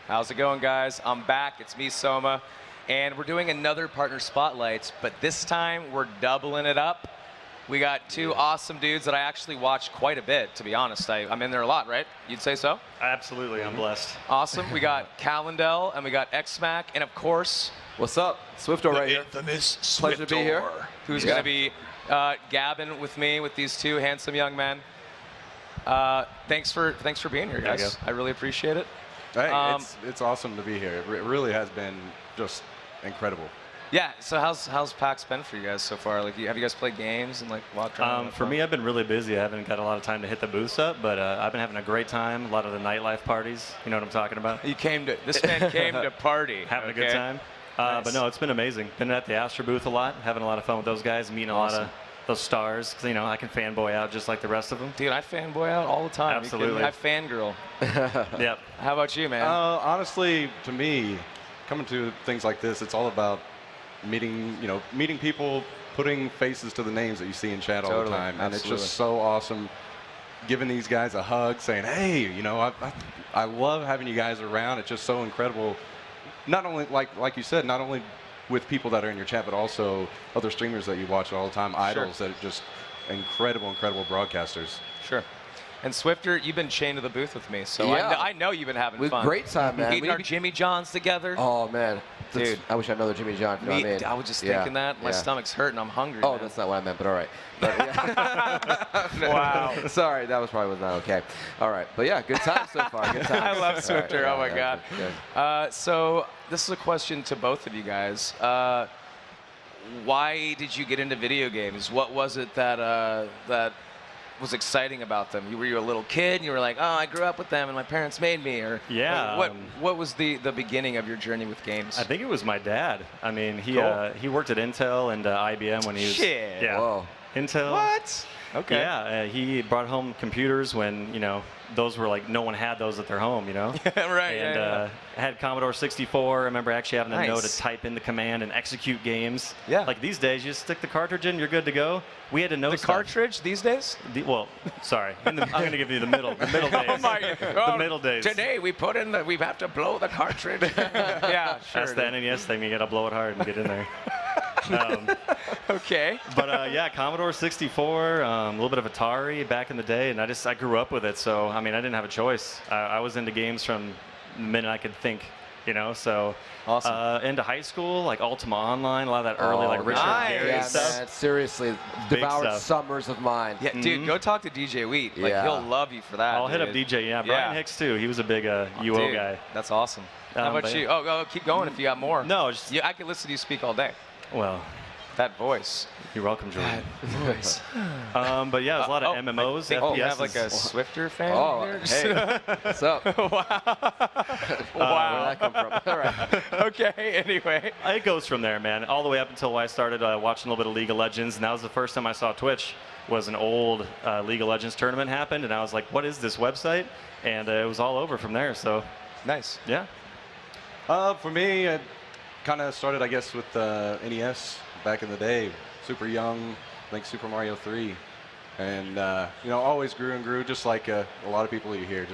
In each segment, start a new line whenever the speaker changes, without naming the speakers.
How's it going, guys? I'm back. It's me, Soma. And we're doing another partner spotlights, but this time we're doubling it up. We got two awesome dudes that I actually watch quite a bit, to be honest. I'm in there a lot, right? You'd say so?
Absolutely, I'm blessed.
Awesome. We got Calindel, and we got xSmak, and of course...
What's up? Swiftor right here.
Infamous Swiftor.
Pleasure to be here.
Who's going to be gabbing with me with these two handsome young men. Thanks for being here, guys. I really appreciate it.
Hey, it's awesome to be here. It really has been just incredible.
Yeah. So how's PAX been for you guys so far? Like, have you guys played games and like walked around?
For me, I've been really busy. I haven't got a lot of time to hit the booths up, but I've been having a great time. A lot of the nightlife parties. You know what I'm talking about?
This man came to party.
Having a good time.
Nice.
But no, it's been amazing. Been at the Astro booth a lot, having a lot of fun with those guys, meeting a lot of those stars, because, you know, I can fanboy out just like the rest of them.
Dude, I fanboy out all the time.
Absolutely.
I fangirl.
Yep.
How about you, man?
Honestly, to me, coming to things like this, it's all about meeting people, putting faces to the names that you see in chat all the time. And it's just so awesome giving these guys a hug, saying, hey, you know, I love having you guys around. It's just so incredible. Not only, like you said, not only with people that are in your chat, but also other streamers that you watch all the time, idols that are just incredible broadcasters.
Sure. And Swiftor, you've been chained to the booth with me, so I know you've been having fun.
Great time, man.
Eating our Jimmy Johns together.
Oh, man.
Dude.
I wish I had another Jimmy John. You know what I mean?
I was just thinking that. My stomach's hurting. I'm hungry.
Oh,
man.
that's not what I meant, but all right. But,
Wow.
Sorry, that was not okay. All right. But yeah, good time so far. Good time.
I love Swiftor.
Right,
oh, my God. So this is a question to both of you guys. Why did you get into video games? What was it that was exciting about them? Were you a little kid and you were like, oh, I grew up with them and my parents made me? Or what was the beginning of your journey with games?
I think it was my dad. I mean, he worked at Intel and IBM when he was...
Shit.
Yeah.
Whoa.
Intel.
What? Okay.
Yeah, he brought home computers when, you know, those were like, no one had those at their home, you know?
Yeah, right.
And I had Commodore 64. I remember actually having to know to type in the command and execute games.
Yeah.
Like these days, you just stick the cartridge in, you're good to go. We had to know
the cartridge these days?
Well, sorry. I'm going to give you the middle days. The middle days.
Today we have to blow the cartridge. Yeah, sure.
That's the NES thing. You got to blow it hard and get in there.
Okay.
But yeah, Commodore 64, a little bit of Atari back in the day, and I grew up with it. So I mean, I didn't have a choice. I was into games from the minute I could think, you know. So into high school, like Ultima Online, a lot of that early like Richard Gere stuff.
Man, seriously, devoured summers of mine.
Yeah, dude, go talk to DJ Wheat. Like he'll love you for that.
I'll hit up DJ. Yeah, Brian Hicks too. He was a big UO guy.
That's awesome. How about you? Oh, keep going if you got more.
No, just
I could listen to you speak all day.
Well,
that voice.
You're welcome, Jordan.
That voice.
But yeah, there's a lot of MMOs, FPS.
You have like a Swiftor fan?
Oh,
here?
hey, what's up?
Wow.
Where'd that come from? All right.
Okay, anyway.
It goes from there, man. All the way up until I started watching a little bit of League of Legends, and that was the first time I saw Twitch. Was an old League of Legends tournament happened, and I was like, what is this website? And it was all over from there, so.
Nice.
Yeah.
For me, it kind of started, I guess, with NES back in the day. Super young, I think Super Mario 3. And, you know, always grew and grew, just like a lot of people you hear.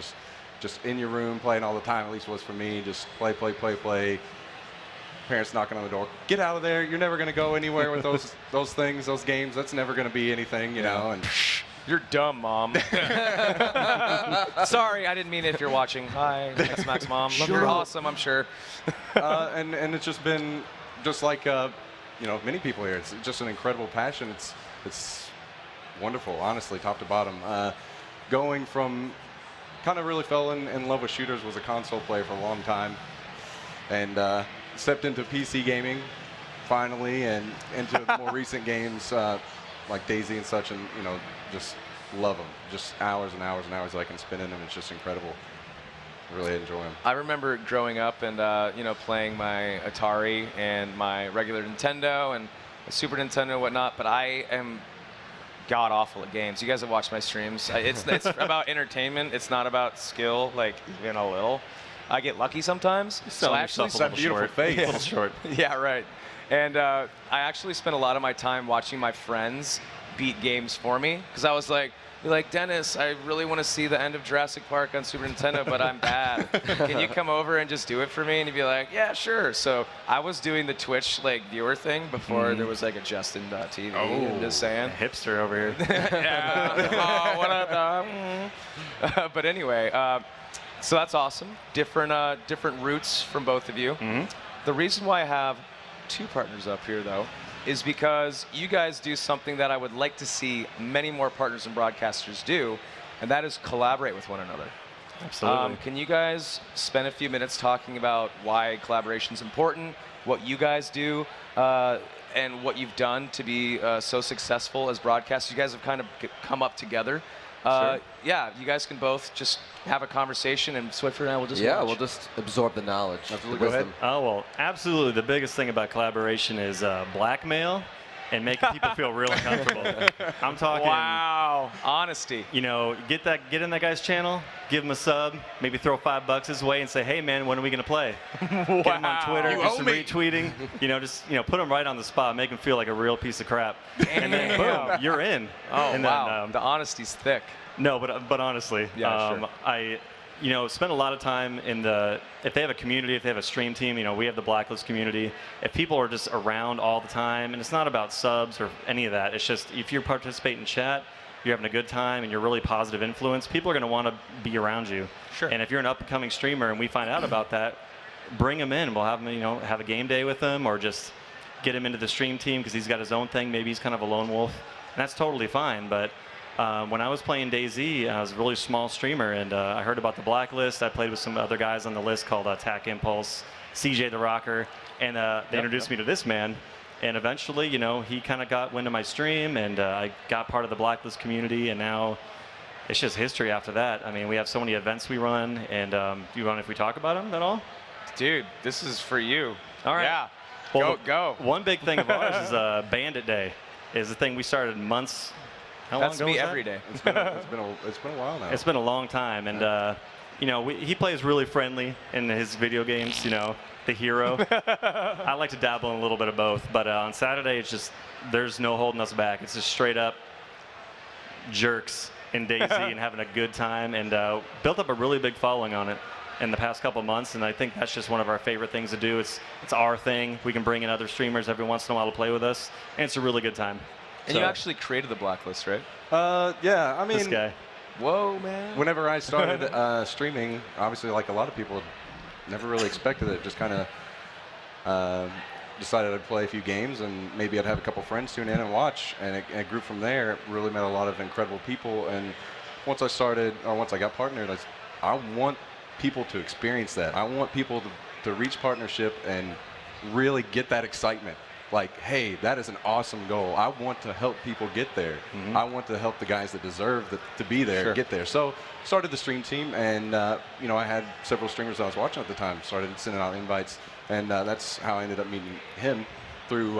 Just in your room, playing all the time, at least was for me. Just play. Parents knocking on the door. Get out of there. You're never going to go anywhere with those things, those games. That's never going to be anything, you know. And
you're dumb, Mom. Sorry, I didn't mean it if you're watching. Hi, xSmak's mom. You're awesome, I'm sure.
And it's just been just like, you know, many people here. It's just an incredible passion. It's wonderful, honestly, top to bottom. Going from kind of really fell in love with shooters, was a console player for a long time. And stepped into PC gaming finally, and into more recent games like DayZ and such, and you know, just love them. Just hours and hours and hours that I can spend in them. It's just incredible. I really enjoy them.
I remember growing up and you know, playing my Atari and my regular Nintendo and a Super Nintendo and whatnot, but I am god awful at games. You guys have watched my streams. It's about entertainment. It's not about skill, like even a little. I get lucky sometimes.
So I actually
that beautiful face.
A little short.
Yeah, right. And I actually spent a lot of my time watching my friends beat games for me because I was like, Dennis, I really want to see the end of Jurassic Park on Super Nintendo, but I'm bad. Can you come over and just do it for me? And he'd be like, yeah, sure. So I was doing the Twitch viewer thing before there was a Justin.tv. I'm just saying.
Hipster over here.
Yeah. Oh, what up? But anyway, so that's awesome. Different routes from both of you. The reason why I have 2 partners up here, though, is because you guys do something that I would like to see many more partners and broadcasters do, and that is collaborate with one another.
Absolutely.
Can you guys spend a few minutes talking about why collaboration is important, what you guys do, and what you've done to be so successful as broadcasters? You guys have kind of come up together.
Sure.
Yeah, you guys can both just have a conversation, and Swiftor and I will just watch.
We'll just absorb the knowledge.
Absolutely.
The
Go ahead.
wisdom.
Oh, well, absolutely. The biggest thing about collaboration is blackmail and making people feel real uncomfortable. I'm talking,
wow, honesty.
get in that guy's channel, give him a sub, maybe throw $5 his way and say, hey, man, when are we going to play? Get him on Twitter,
You
do
owe
some
me.
retweeting, put him right on the spot, make him feel like a real piece of crap. And then, boom, you're in.
Oh,
and
wow,
then,
the honesty's thick.
No, but honestly,
Yeah, sure.
I spend a lot of time if they have a community, if they have a stream team, we have the Blacklist community. If people are just around all the time, and it's not about subs or any of that, it's just if you participate in chat, you're having a good time and you're really positive influence, people are going to want to be around you.
Sure.
And if you're an up-and-coming streamer and we find out about that, bring him in. We'll have him, have a game day with him or just get him into the stream team because he's got his own thing. Maybe he's kind of a lone wolf. And that's totally fine, but when I was playing DayZ, I was a really small streamer, and I heard about the Blacklist. I played with some other guys on the list called Attack Impulse, CJ the Rocker, and they introduced me to this man. And eventually, he kind of got wind of my stream, and I got part of the Blacklist community, and now it's just history after that. I mean, we have so many events we run, and do you want if we talk about them at all?
Dude, this is for you.
All right.
Yeah.
Well,
go.
One big thing of ours is Bandit Day. Is the thing we started months. How
That's
long ago
me
was that?
every day.
It's been a while now.
It's been a long time, and he plays really friendly in his video games. The hero. I like to dabble in a little bit of both, but on Saturday it's just there's no holding us back. It's just straight up jerks in DayZ and having a good time, and built up a really big following on it in the past couple months. And I think that's just one of our favorite things to do. It's our thing. We can bring in other streamers every once in a while to play with us, and it's a really good time.
And you actually created the Blacklist, right?
Yeah, I mean,
This guy.
Whoa, man.
whenever I started streaming, obviously, like a lot of people, never really expected it. Just kind of decided I'd play a few games, and maybe I'd have a couple friends tune in and watch, and it grew from there. Really met a lot of incredible people, and once I got partnered, I want people to experience that. I want people to reach partnership and really get that excitement. Like, hey, that is an awesome goal. I want to help people get there.
Mm-hmm.
I want to help the guys that deserve to be there get there. So started the stream team, and I had several streamers I was watching at the time. Started sending out invites, and that's how I ended up meeting him through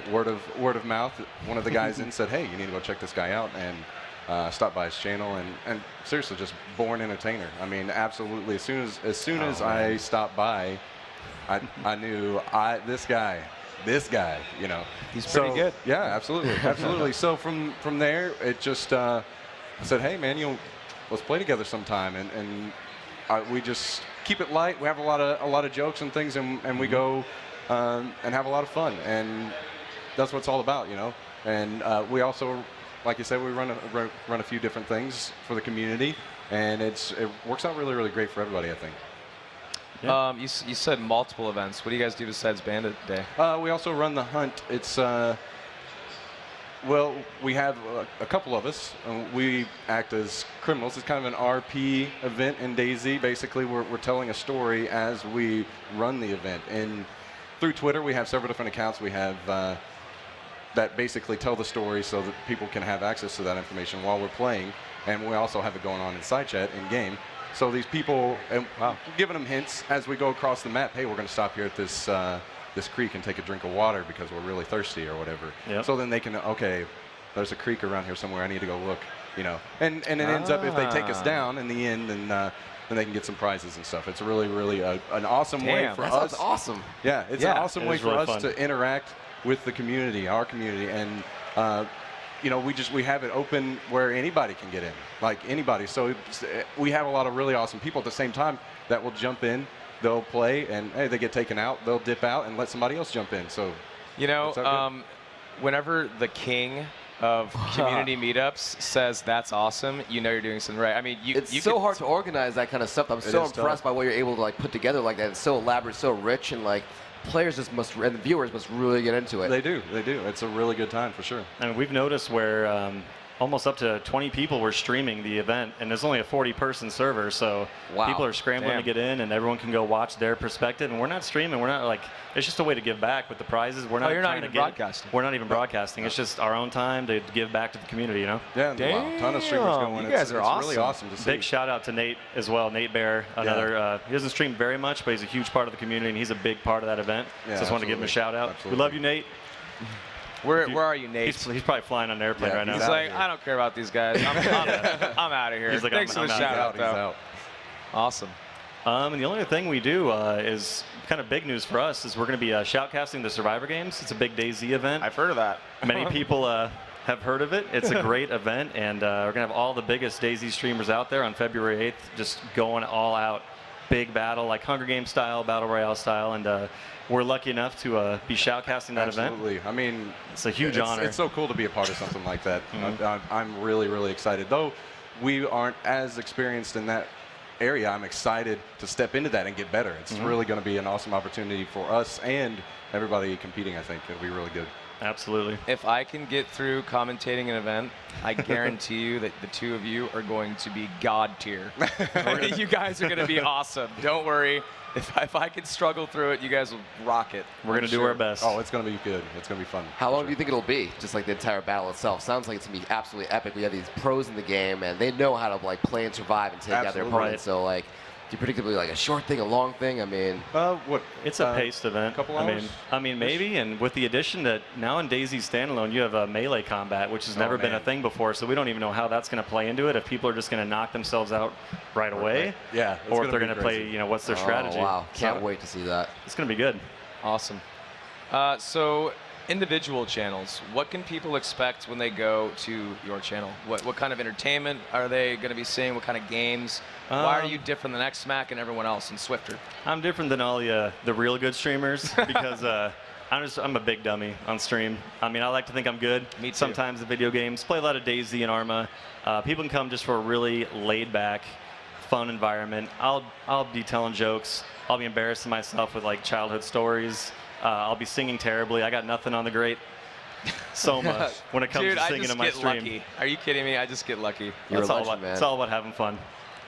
word of mouth. One of the guys in said, hey, you need to go check this guy out, and stopped by his channel, and seriously, just born entertainer. I mean, absolutely. As soon as I stopped by, I knew this guy,
He's pretty good.
Yeah, absolutely. So from there, it just I said, hey man, let's play together sometime, and we just keep it light. We have a lot of jokes and things, and we go and have a lot of fun, and that's what it's all about, And we also, like you said, we run a few different things for the community, and it works out really, really great for everybody, I think.
Yeah.
You said multiple events. What do you guys do besides Bandit Day?
We also run the hunt. It's we have a couple of us. We act as criminals. It's kind of an RP event in DayZ. Basically, we're telling a story as we run the event. And through Twitter, we have several different accounts. We have that basically tell the story so that people can have access to that information while we're playing. And we also have it going on in side chat in game. So these people, and giving them hints as we go across the map. Hey, we're going to stop here at this creek and take a drink of water because we're really thirsty or whatever.
Yep.
So then they can, okay, there's a creek around here somewhere. I need to go look, And it ends up, if they take us down in the end, then they can get some prizes and stuff. It's really, really an awesome way for
that
us.
sounds awesome.
Yeah, it's an awesome way for
really
us
fun.
to interact with the community, our community, and you know, we have it open where anybody can get in, like anybody. So we have a lot of really awesome people at the same time that will jump in, they'll play, and hey, they get taken out, they'll dip out and let somebody else jump in. So,
you know, whenever the king of community meetups says that's awesome, you know you're doing something right. I mean,
it's so hard to organize that kind of stuff. I'm so impressed by what you're able to like put together like that. It's so elaborate, so rich, and like players just must, and the viewers must really get into it.
They do. It's a really good time for sure.
And we've noticed where almost up to 20 people were streaming the event, and there's only a 40-person server, so people are scrambling to get in, and everyone can go watch their perspective. And we're not streaming. We're not like, it's just a way to give back with the prizes. We're not.
You're not even broadcasting.
We're not even broadcasting. It's just our own time to give back to the community. You know.
Yeah. Wow. Ton of streamers going.
You guys are awesome.
It's really awesome to see.
Big shout out to Nate as well. Nate Bear, another. He doesn't stream very much, but he's a huge part of the community, and he's a big part of that event.
Yeah,
so just want to give him a shout out.
Absolutely.
We love you, Nate.
Where are you, Nate?
He's probably flying on an airplane right now.
He's like, I don't care about these guys. I'm out of here.
He's like,
Thanks for the shout out,
He's out.
Awesome.
And the only thing we do is kind of big news for us is we're going to be shoutcasting the Survivor Games. It's a big DayZ event.
I've heard of that.
Many people have heard of it. It's a great event, and we're going to have all the biggest DayZ streamers out there on February 8th, just going all out. Big battle, like Hunger Games style, Battle Royale style, and we're lucky enough to be shoutcasting that event.
Absolutely. I mean,
it's a huge honor.
It's so cool to be a part of something like that. I'm really, really excited. Though we aren't as experienced in that area, I'm excited to step into that and get better. It's really going to be an awesome opportunity for us and everybody competing. I think it'll be really good.
Absolutely.
If I can get through commentating an event, I guarantee you that the two of you are going to be God tier. You guys are going to be awesome. Don't worry. If I can struggle through it, you guys will rock it.
We're going to do our best.
Oh, it's going to be good. It's going to be fun.
How long do you think it'll be? Just like the entire battle itself. Sounds like it's going to be absolutely epic. We have these pros in the game, and they know how to like play and survive and take out their opponents. So like, do you predictably like a short thing, a long thing? I mean,
what?
It's a paced event.
Couple hours?
I mean, maybe. And with the addition that now in DayZ standalone, you have a melee combat, which has never been a thing before. So we don't even know how that's going to play into it. If people are just going to knock themselves out right away, or if they're going to play, what's their strategy?
Wow, can't wait to see that.
It's going to be good.
Awesome. So individual channels, what can people expect when they go to your channel? What kind of entertainment are they going to be seeing? What kind of games? Why are you different than xSmak and everyone else in Swiftor?
I'm different than all the real good streamers because I'm a big dummy on stream. I mean, I like to think I'm good.
Me too.
Sometimes the video games, play a lot of DayZ and Arma. People can come just for a really laid-back, fun environment. I'll be telling jokes. I'll be embarrassing myself with like childhood stories. I'll be singing terribly. I got nothing on the great Soma when it comes to singing in my stream.
Lucky. Are you kidding me? I just get lucky.
It's all about having fun.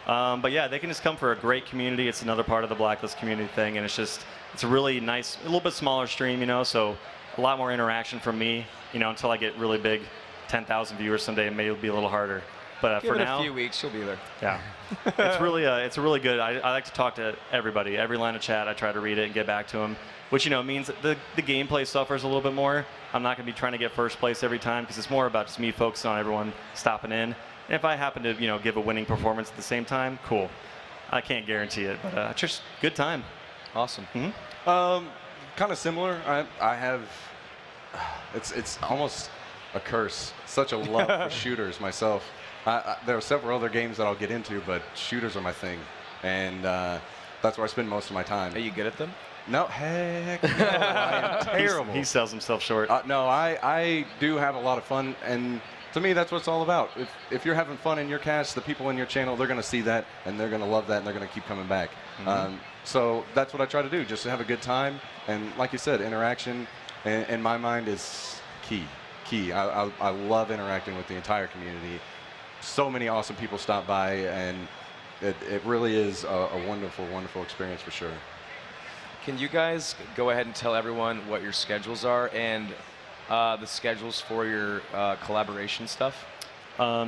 But yeah, they can just come for a great community. It's another part of the Blacklist community thing, and it's a really nice, a little bit smaller stream, so a lot more interaction from me, until I get really big, 10,000 viewers someday, maybe it'll be a little harder. But
Give
for
it
now,
a few weeks, you'll be there.
Yeah, it's really good. I like to talk to everybody, every line of chat. I try to read it and get back to them, which means that the gameplay suffers a little bit more. I'm not going to be trying to get first place every time because it's more about just me focusing on everyone stopping in. And if I happen to give a winning performance at the same time, cool. I can't guarantee it, but just good time.
Awesome.
Kind of similar. I have. It's almost a curse. Such a love for shooters myself. There are several other games that I'll get into, but shooters are my thing, and that's where I spend most of my time.
Are you good at them?
No, heck no, I am terrible.
He sells himself short.
No, I do have a lot of fun, and to me, that's what it's all about. If you're having fun in your cast, the people in your channel, they're going to see that, and they're going to love that, and they're going to keep coming back. So that's what I try to do, just to have a good time, and like you said, interaction, in my mind, is key. I love interacting with the entire community. So many awesome people stop by, and it really is a wonderful, wonderful experience for sure.
Can you guys go ahead and tell everyone what your schedules are and the schedules for your collaboration stuff?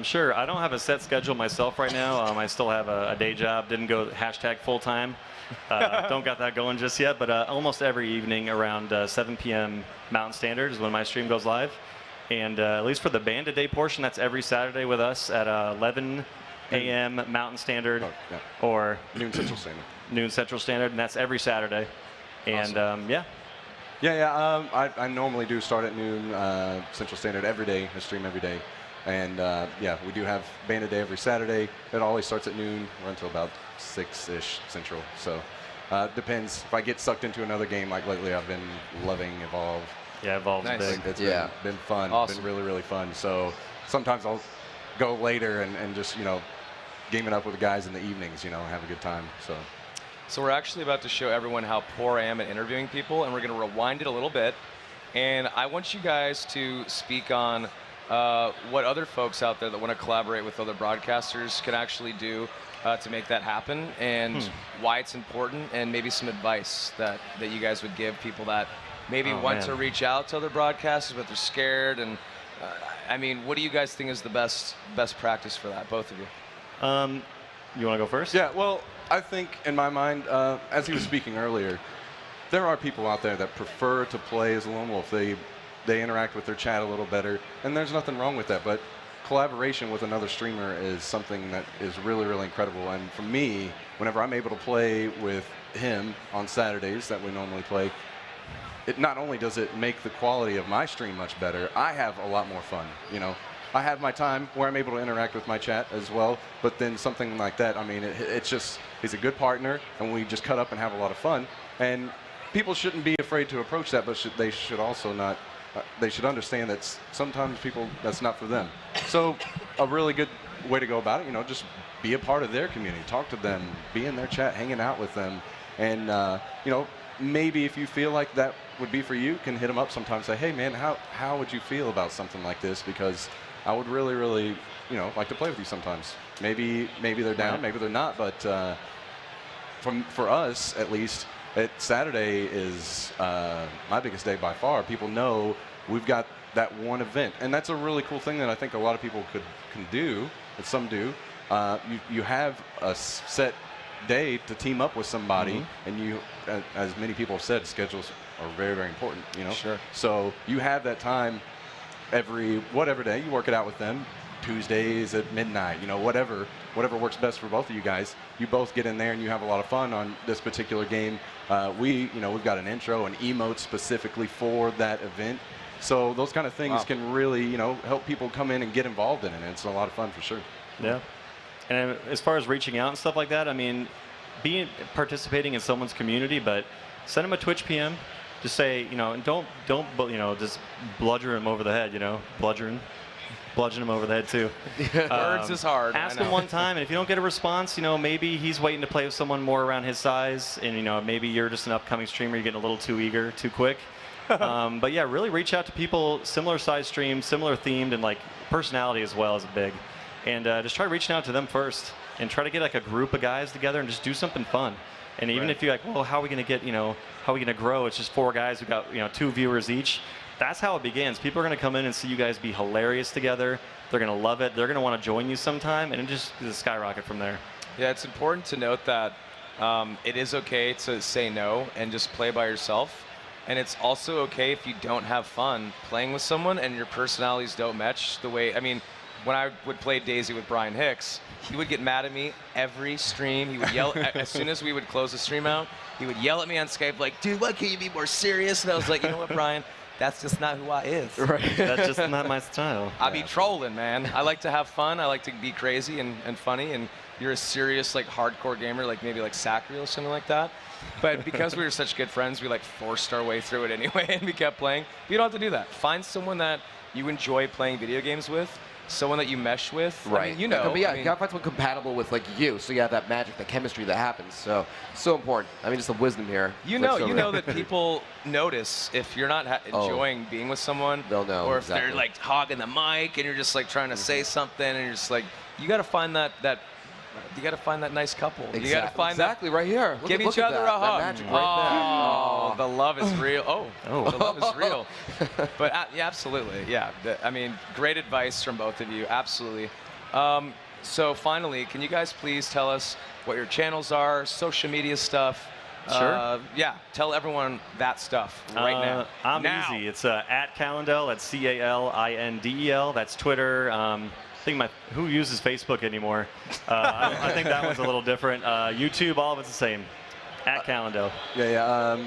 Sure. I don't have a set schedule myself right now. I still have a day job. Didn't go #full-time. Don't got that going just yet, but almost every evening around 7 p.m. Mountain Standard is when my stream goes live. And at least for the Bandit Day portion, that's every Saturday with us at 11 a.m. Mountain Standard or
Noon Central Standard.
Noon Central Standard, and that's every Saturday. And
awesome.
Yeah. I normally do start at noon Central Standard every day. I stream every day. And yeah, we do have Band Day every Saturday. It always starts at noon. We're until about 6-ish Central. So depends. If I get sucked into another game, like lately I've been loving Evolve.
Yeah, Evolve's
Nice.
big.
It's been fun.
Awesome.
Been really, really fun. So sometimes I'll go later and just, game it up with the guys in the evenings, have a good time.
So we're actually about to show everyone how poor I am at interviewing people, and we're going to rewind it a little bit. And I want you guys to speak on what other folks out there that want to collaborate with other broadcasters can actually do to make that happen, and why it's important, and maybe some advice that you guys would give people that maybe want to reach out to other broadcasters, but they're scared. And I mean, what do you guys think is the best practice for that, both of you?
You want to go first?
Yeah, well, I think in my mind, as he was speaking earlier, there are people out there that prefer to play as a lone wolf. They interact with their chat a little better, and there's nothing wrong with that. But collaboration with another streamer is something that is really, really incredible. And for me, whenever I'm able to play with him on Saturdays that we normally play, it not only does it make the quality of my stream much better, I have a lot more fun. I have my time where I'm able to interact with my chat as well, but then something like that, I mean, it's just, he's a good partner, and we just cut up and have a lot of fun. And people shouldn't be afraid to approach that, but they should also not, they should understand that sometimes people, that's not for them. So a really good way to go about it, just be a part of their community, talk to them, be in their chat, hanging out with them. And, maybe if you feel like that would be for you, can hit them up sometime, say, hey man, how would you feel about something like this? Because I would really, really, like to play with you sometimes. Maybe they're down, maybe they're not, but for us, at least, Saturday is my biggest day by far. People know we've got that one event, and that's a really cool thing that I think a lot of people can do, that some do. You have a set day to team up with somebody, and you, as many people have said, schedules are very, very important,
Sure.
So you have that time whatever day, you work it out with them, Tuesdays at midnight, whatever works best for both of you guys. You both get in there and you have a lot of fun on this particular game. We've got an intro and emotes specifically for that event. So those kind of things can really, help people come in and get involved in it. And it's a lot of fun for sure.
Yeah. And as far as reaching out and stuff like that, I mean, participating in someone's community, but send them a Twitch PM. Just say, don't, just bludgeon him over the head, bludgeon him over the head too.
Words is hard.
Ask him one time, and if you don't get a response, maybe he's waiting to play with someone more around his size, and maybe you're just an upcoming streamer, you're getting a little too eager, too quick. But yeah, really reach out to people, similar size streams, similar themed, and like personality as well is big. And just try reaching out to them first, and try to get like a group of guys together and just do something fun. And even if you're like, well, how are we going to get, how are we going to grow? It's just 4 guys who got, 2 viewers each. That's how it begins. People are going to come in and see you guys be hilarious together. They're going to love it. They're going to want to join you sometime, and it just skyrocket from there.
Yeah, it's important to note that it is okay to say no and just play by yourself. And it's also okay if you don't have fun playing with someone and your personalities don't match the way, when I would play DayZ with Brian Hicks, he would get mad at me every stream. He would yell, as soon as we would close the stream out, he would yell at me on Skype like, dude, why can't you be more serious? And I was like, you know what, Brian? That's just not who I is.
Right. That's just not my style.
I be trolling, man. I like to have fun. I like to be crazy and funny. And you're a serious, like, hardcore gamer, like maybe like Sacri or something like that. But because we were such good friends, we like forced our way through it anyway, and we kept playing. But you don't have to do that. Find someone that you enjoy playing video games with. Someone that you mesh with,
right?
You
you gotta find someone compatible with like you, so you have that magic, that chemistry that happens. So important. Just the wisdom here.
You know that people notice if you're not enjoying being with someone,
they'll know,
or if they're like hogging the mic and you're just like trying to say something, and you're just like, you gotta find that nice couple.
Exactly.
You gotta find
right here.
Give each other a hug.
That magic right there.
The love is real. The love is real. But yeah, absolutely, yeah. Great advice from both of you, absolutely. So finally, can you guys please tell us what your channels are, social media stuff?
Sure.
Yeah, tell everyone that stuff right now.
I'm easy. It's at Calindel. That's Calindel. That's Twitter. I think who uses Facebook anymore? I think that one's a little different. YouTube, all of it's the same. At Calindel.
Yeah.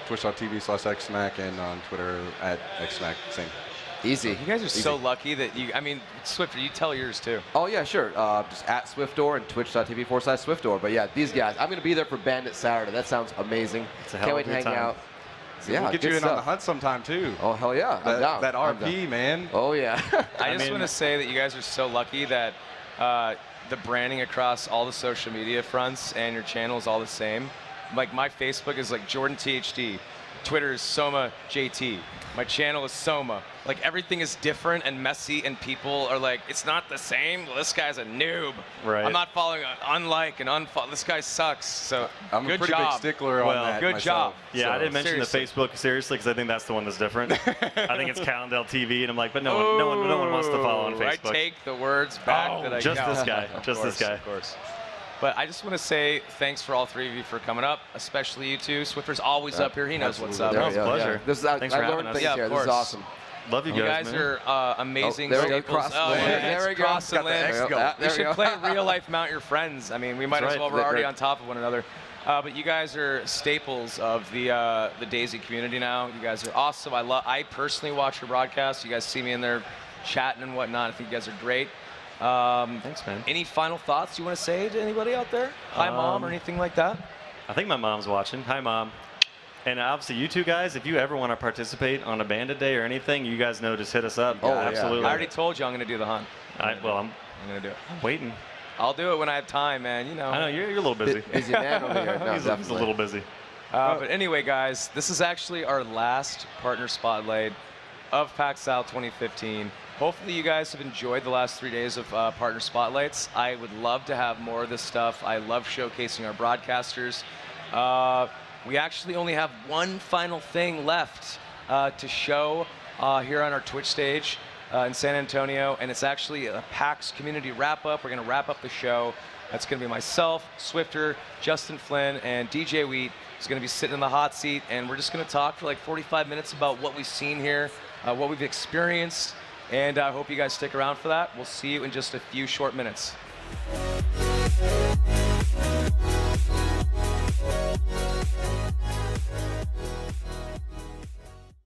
twitch.tv/xSmak and on Twitter @xSmak. Same.
Easy.
You guys are so lucky that I mean, Swiftor, you tell yours too.
Oh, yeah, sure. Just @Swiftor and twitch.tv/Swiftor. But yeah, these guys, I'm going to be there for Bandit Saturday. That sounds amazing.
It's a
Can't
hell
wait
of
to
a
hang
time.
out. So, yeah,
We'll get
good
you in on the
stuff.
hunt sometime too.
Oh, hell yeah. I'm down.
That
I'm
RP,
down.
man.
Oh, yeah.
I just want to say that you guys are so lucky that the branding across all the social media fronts and your channel is all the same. Like my Facebook is like Jordan THD, Twitter is Soma JT, my channel is Soma. Like everything is different and messy, and people are like, it's not the same. Well, this guy's a noob.
Right.
I'm not following unlike and unfollow. This guy sucks. So
I'm
good
a pretty
job.
big stickler
Well,
on that.
Good
myself.
job.
Yeah,
So,
I didn't mention
seriously.
the Facebook seriously because I think that's the one that's different. I think it's Calindel TV, and I'm like, but no one wants to follow on
Ooh,
Facebook.
I take the words back that I
just
know.
this guy,
Of
just this
course,
guy.
Of course. But I just want to say thanks for all three of you for coming up, especially you two. Swiftor's always up here. He knows what's up.
There
It's
we
a
go,
pleasure.
yeah. This is,
Thanks for
I
having
learned
us.
things
Yeah, of
here. This is
course.
awesome.
Love you
You
guys,
guys
man.
are amazing.
there we go.
staples.
Cross-
Oh,
there
yeah,
we go.
crossing
Got the
limbs.
X going.
We
There we
should
go.
play real life Mount Your Friends. I mean, we might
That's
as well.
right.
We're already
Right.
on top of one another. But you guys are staples of the DayZ community now. You guys are awesome. I personally watch your broadcasts. You guys see me in there chatting and whatnot. I think you guys are great.
Thanks, man.
Any final thoughts you want to say to anybody out there? Hi, Mom, or anything like that?
I think my mom's watching. Hi, Mom. And obviously, you two guys, if you ever want to participate on a Bandit Day or anything, you guys know, just hit us up.
Oh, yeah.
absolutely.
I already told you I'm going to do the hunt.
I'm
I'm going to do it.
waiting.
I'll do it when I have time, man. You know.
I know, you're a little busy.
Busy man over here. No,
he's
definitely.
a little busy.
But anyway, guys, this is actually our last partner spotlight of Pax South 2015. Hopefully you guys have enjoyed the last 3 days of partner spotlights. I would love to have more of this stuff. I love showcasing our broadcasters. We actually only have one final thing left to show here on our Twitch stage in San Antonio, and it's actually a PAX community wrap-up. We're going to wrap up the show. That's going to be myself, Swiftor, Justin Flynn, and DJ Wheat is going to be sitting in the hot seat, and we're just going to talk for like 45 minutes about what we've seen here, what we've experienced, and I hope you guys stick around for that. We'll see you in just a few short minutes.